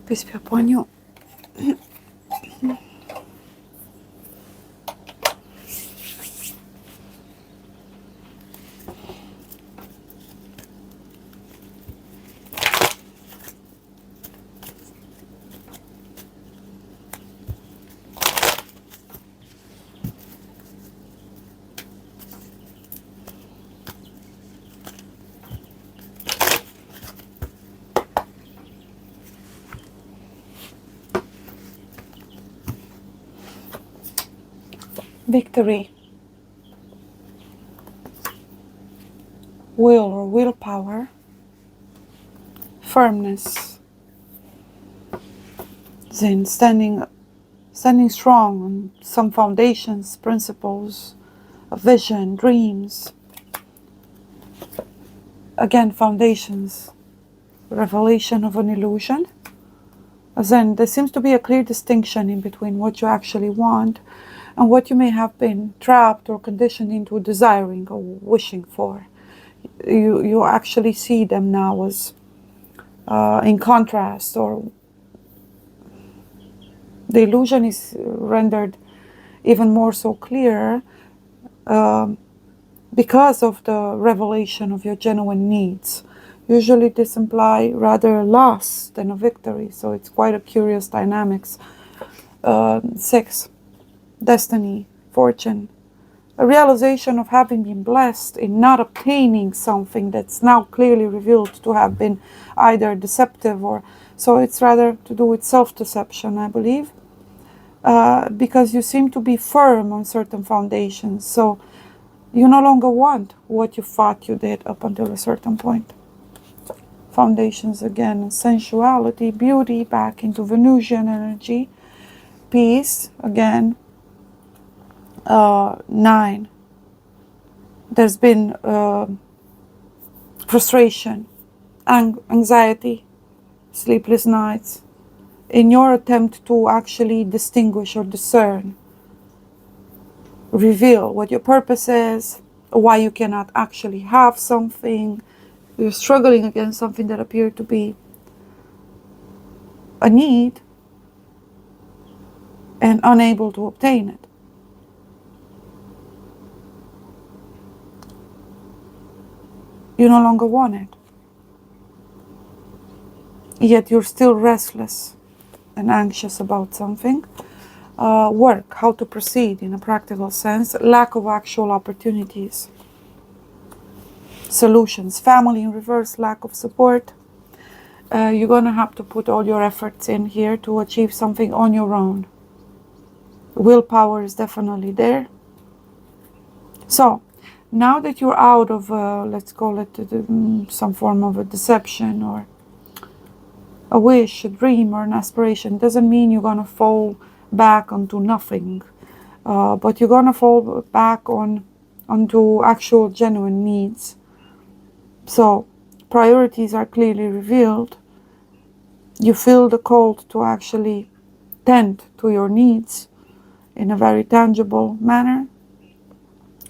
Peace be upon you. Victory, will or willpower, firmness, then standing strong on some foundations, principles, a vision, dreams. Again, foundations, revelation of an illusion. Then there seems to be a clear distinction in between what you actually want and what you may have been trapped or conditioned into desiring or wishing for. You actually see them now as in contrast, or the illusion is rendered even more so clear because of the revelation of your genuine needs. Usually this implies rather loss than a victory, so it's quite a curious dynamics. 6. Destiny, fortune, a realization of having been blessed in not obtaining something that's now clearly revealed to have been either deceptive or, so it's rather to do with self-deception, I believe, because you seem to be firm on certain foundations, so you no longer want what you thought you did up until a certain point. Foundations again, sensuality, beauty, back into Venusian energy, peace, again, 9. There's been frustration, anxiety, sleepless nights in your attempt to actually distinguish or discern, reveal what your purpose is, why you cannot actually have something. You're struggling against something that appeared to be a need and unable to obtain it. You no longer want it. Yet you're still restless and anxious about something. Work, how to proceed in a practical sense, lack of actual opportunities. Solutions, family in reverse, lack of support. You're going to have to put all your efforts in here to achieve something on your own. Willpower is definitely there. So, now that you're out of, let's call it some form of a deception or a wish, a dream or an aspiration, doesn't mean you're going to fall back onto nothing. But you're going to fall back onto actual genuine needs. So, priorities are clearly revealed. You feel the call to actually tend to your needs in a very tangible manner.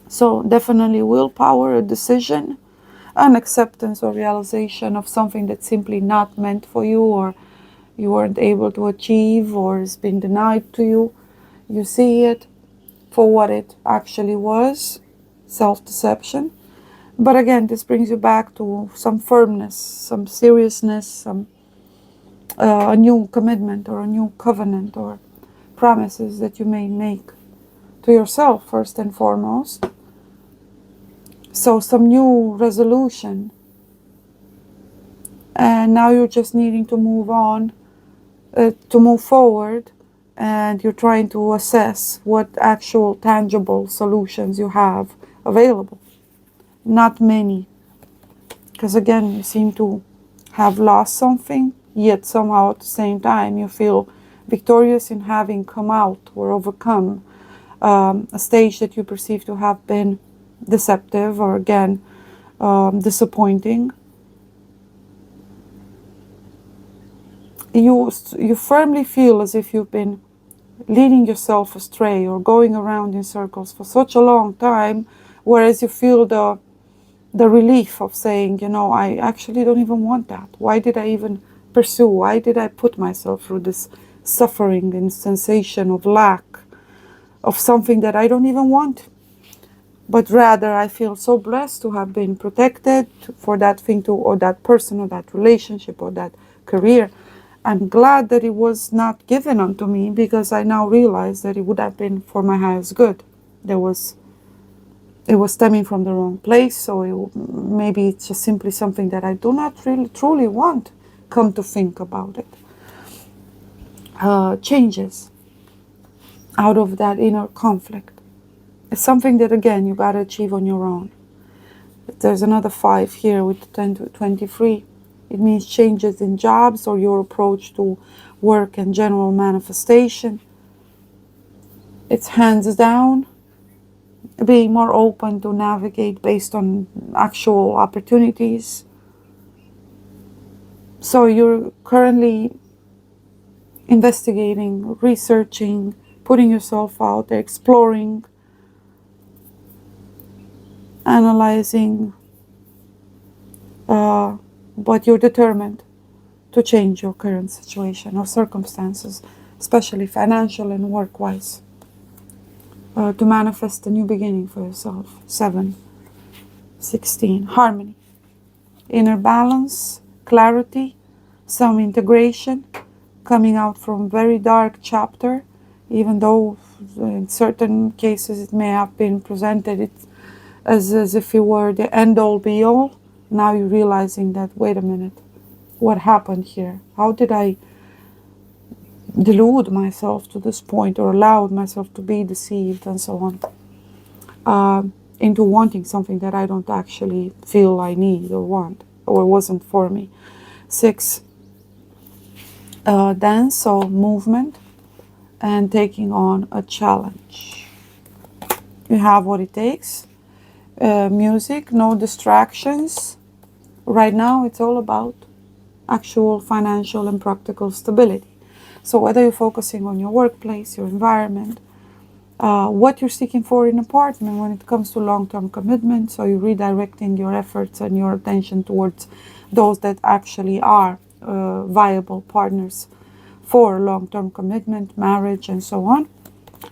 So definitely willpower, a decision, an acceptance or realization of something that's simply not meant for you, or you weren't able to achieve, or has been denied to you. You see it for what it actually was, self-deception. But again, this brings you back to some firmness, some seriousness, a new commitment or a new covenant or promises that you may make to yourself first and foremost. So some new resolution, and now you're just needing to move on, to move forward, and you're trying to assess what actual tangible solutions you have available. Not many, because again, you seem to have lost something, yet somehow at the same time you feel victorious in having come out or overcome a stage that you perceive to have been deceptive or again disappointing. You firmly feel as if you've been leading yourself astray or going around in circles for such a long time, whereas you feel the relief of saying, I actually don't even want that. Why did I even pursue? Why did I put myself through this suffering and sensation of lack of something that I don't even want? But rather, I feel so blessed to have been protected for that thing to, or that person, or that relationship, or that career. I'm glad that it was not given unto me, because I now realize that it would have been for my highest good. It was stemming from the wrong place, so maybe it's just simply something that I do not really truly want, come to think about it. Changes out of that inner conflict. It's something that, again, you got to achieve on your own. There's another 5 here with 10 to 23. It means changes in jobs or your approach to work and general manifestation. It's hands down, being more open to navigate based on actual opportunities. So you're currently investigating, researching, putting yourself out there, exploring, analyzing, but you're determined to change your current situation or circumstances, especially financial and work-wise, to manifest a new beginning for yourself. 7, 16, harmony, inner balance, clarity, some integration, coming out from very dark chapter, even though in certain cases it may have been presented as if it were the end-all be-all. Now you're realizing that, wait a minute, what happened here? How did I delude myself to this point, or allowed myself to be deceived, and so on, into wanting something that I don't actually feel I need or want, or wasn't for me. 6, dance, so movement, and taking on a challenge. You have what it takes. Music, no distractions. Right now it's all about actual financial and practical stability. So whether you're focusing on your workplace, your environment, what you're seeking for in a partner when it comes to long-term commitment, so you're redirecting your efforts and your attention towards those that actually are viable partners for long-term commitment, marriage, and so on.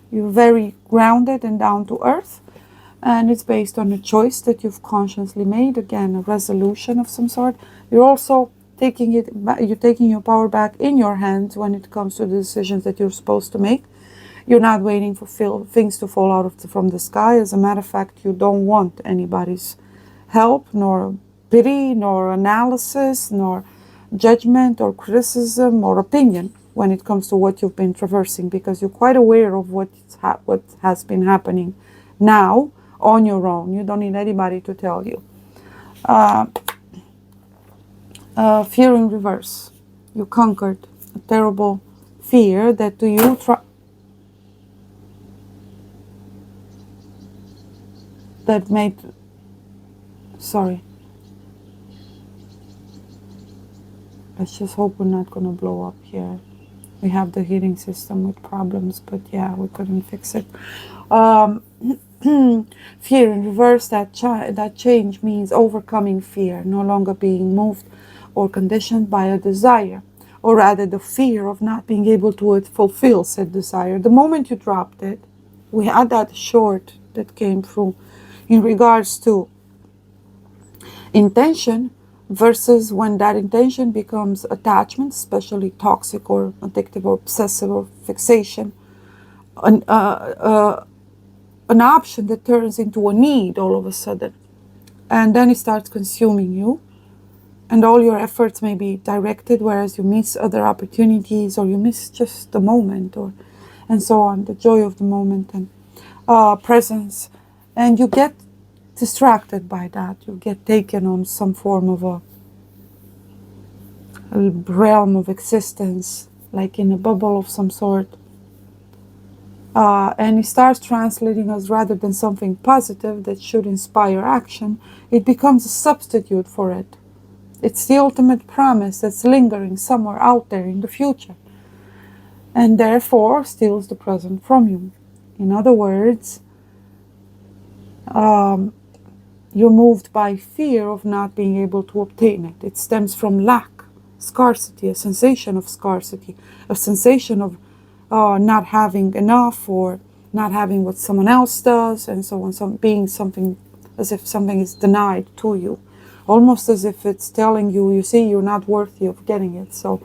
You're very grounded and down to earth, and it's based on a choice that you've consciously made, again, a resolution of some sort. You're also taking your power back in your hands when it comes to the decisions that you're supposed to make. You're not waiting for things to fall out from the sky. As a matter of fact, you don't want anybody's help, nor pity, nor analysis, nor judgment, or criticism, or opinion when it comes to what you've been traversing, because you're quite aware of what has been happening now on your own. You don't need anybody to tell you. Fear in reverse. You conquered a terrible fear that to you sorry. Let's just hope we're not going to blow up here. We have the heating system with problems, but yeah, we couldn't fix it. Fear in reverse, that change means overcoming fear, no longer being moved or conditioned by a desire, or rather the fear of not being able to fulfill said desire. The moment you dropped it, we had that short that came through in regards to intention, versus when that intention becomes attachment, especially toxic or addictive or obsessive or fixation, an option that turns into a need all of a sudden, and then it starts consuming you, and all your efforts may be directed, whereas you miss other opportunities, or you miss just the moment, and so on, the joy of the moment and presence, and you get distracted by that. You get taken on some form of a realm of existence, like in a bubble of some sort, and it starts translating as, rather than something positive that should inspire action, it becomes a substitute for it. It's the ultimate promise that's lingering somewhere out there in the future, and therefore steals the present from you. In other words, you're moved by fear of not being able to obtain it. It stems from lack. scarcity, a sensation of scarcity, a sensation of not having enough or not having what someone else does, and so on. Being something, as if something is denied to you, almost as if it's telling you, you see, you're not worthy of getting it. So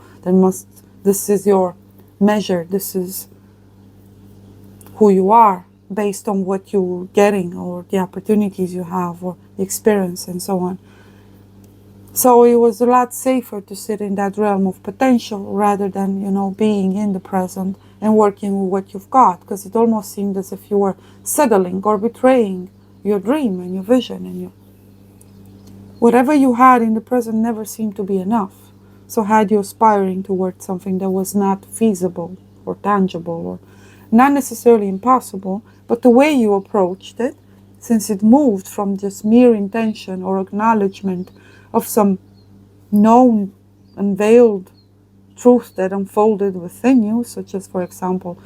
this is your measure. This is who you are based on what you're getting or the opportunities you have or the experience and so on. So it was a lot safer to sit in that realm of potential rather than, being in the present and working with what you've got, because it almost seemed as if you were settling or betraying your dream and your vision, and whatever you had in the present never seemed to be enough. So had you aspiring towards something that was not feasible or tangible or not necessarily impossible, but the way you approached it, since it moved from just mere intention or acknowledgement of some known, unveiled truth that unfolded within you, such as, for example,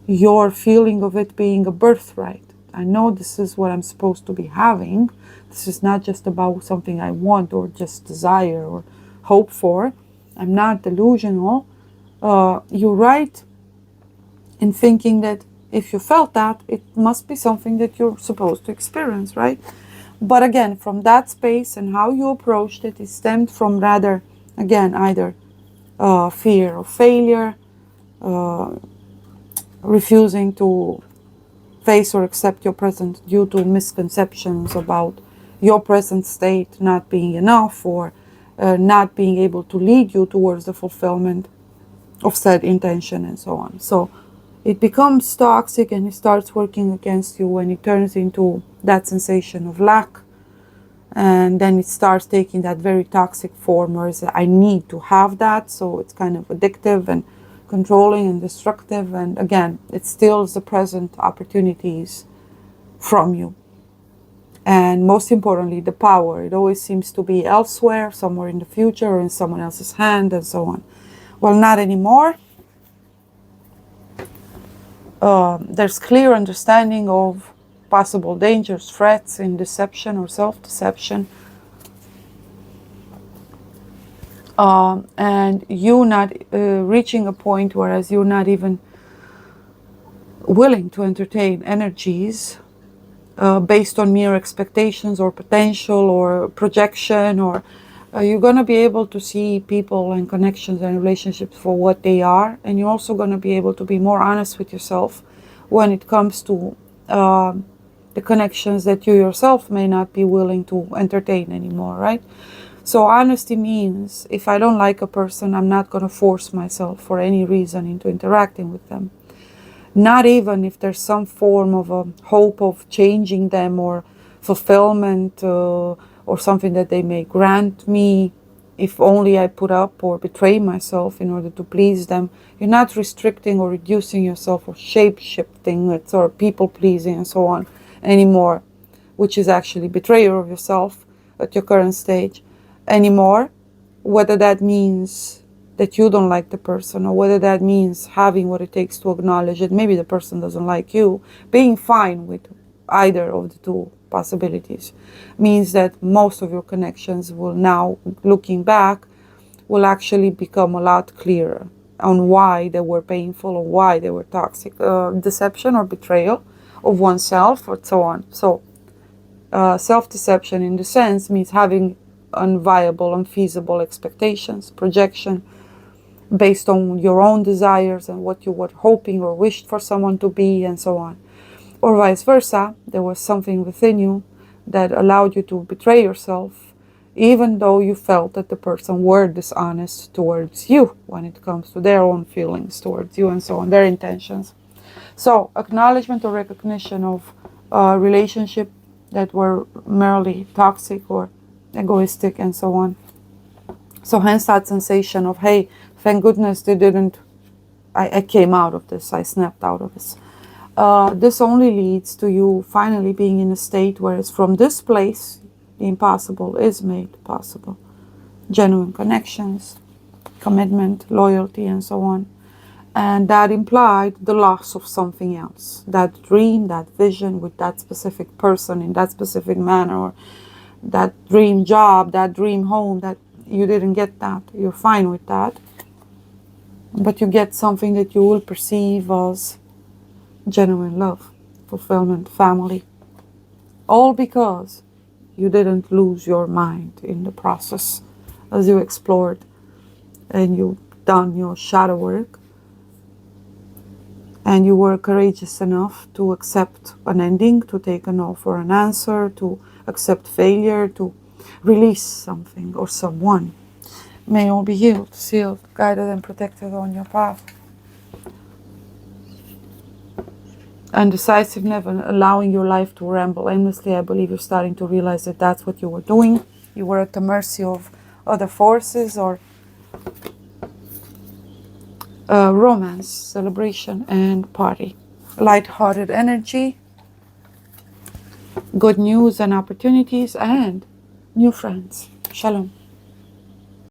your feeling of it being a birthright. I know this is what I'm supposed to be having. This is not just about something I want or just desire or hope for. I'm not delusional. You're right in thinking that if you felt that, it must be something that you're supposed to experience, right? But again, from that space and how you approached it, it stemmed from rather, again, either fear of failure, refusing to face or accept your present due to misconceptions about your present state not being enough, or not being able to lead you towards the fulfillment of said intention and so on. So it becomes toxic and it starts working against you when it turns into that sensation of lack. And then it starts taking that very toxic form where I need to have that. So it's kind of addictive and controlling and destructive. And again, it steals the present opportunities from you. And most importantly, the power. It always seems to be elsewhere, somewhere in the future or in someone else's hand and so on. Well, not anymore. There's clear understanding of possible dangers, threats in deception or self-deception. And you not reaching a point whereas you're not even willing to entertain energies based on mere expectations or potential or projection, or you're going to be able to see people and connections and relationships for what they are, and you're also going to be able to be more honest with yourself when it comes to the connections that you yourself may not be willing to entertain anymore, right? So honesty means if I don't like a person, I'm not going to force myself for any reason into interacting with them. Not even if there's some form of a hope of changing them or fulfillment or something that they may grant me, if only I put up or betray myself in order to please them. You're not restricting or reducing yourself or shape-shifting, it's or people-pleasing and so on anymore, which is actually betrayal of yourself at your current stage anymore, whether that means that you don't like the person, or whether that means having what it takes to acknowledge that maybe the person doesn't like you. Being fine with either of the two possibilities means that most of your connections will now, looking back, will actually become a lot clearer on why they were painful or why they were toxic. Deception or betrayal of oneself or so on. So self-deception in the sense means having unviable, unfeasible expectations, projection based on your own desires and what you were hoping or wished for someone to be and so on. Or vice versa, there was something within you that allowed you to betray yourself even though you felt that the person were dishonest towards you when it comes to their own feelings towards you and so on, their intentions. So acknowledgement or recognition of relationship that were merely toxic or egoistic and so on. So hence that sensation of, hey, thank goodness they didn't, I came out of this, I snapped out of this. This only leads to you finally being in a state where it's from this place, the impossible is made possible. Genuine connections, commitment, loyalty, and so on. And that implied the loss of something else. That dream, that vision with that specific person in that specific manner, or that dream job, that dream home, that you didn't get that. You're fine with that. But you get something that you will perceive as genuine love, fulfillment, family. All because you didn't lose your mind in the process as you explored and you done your shadow work. And you were courageous enough to accept an ending, to take a no for an answer, to accept failure, to release something or someone. May all be healed, sealed, guided and protected on your path. And decisiveness and allowing your life to ramble endlessly. I believe you're starting to realize that that's what you were doing. You were at the mercy of other forces or romance, celebration and party. Light-hearted energy, good news and opportunities, and new friends. Shalom.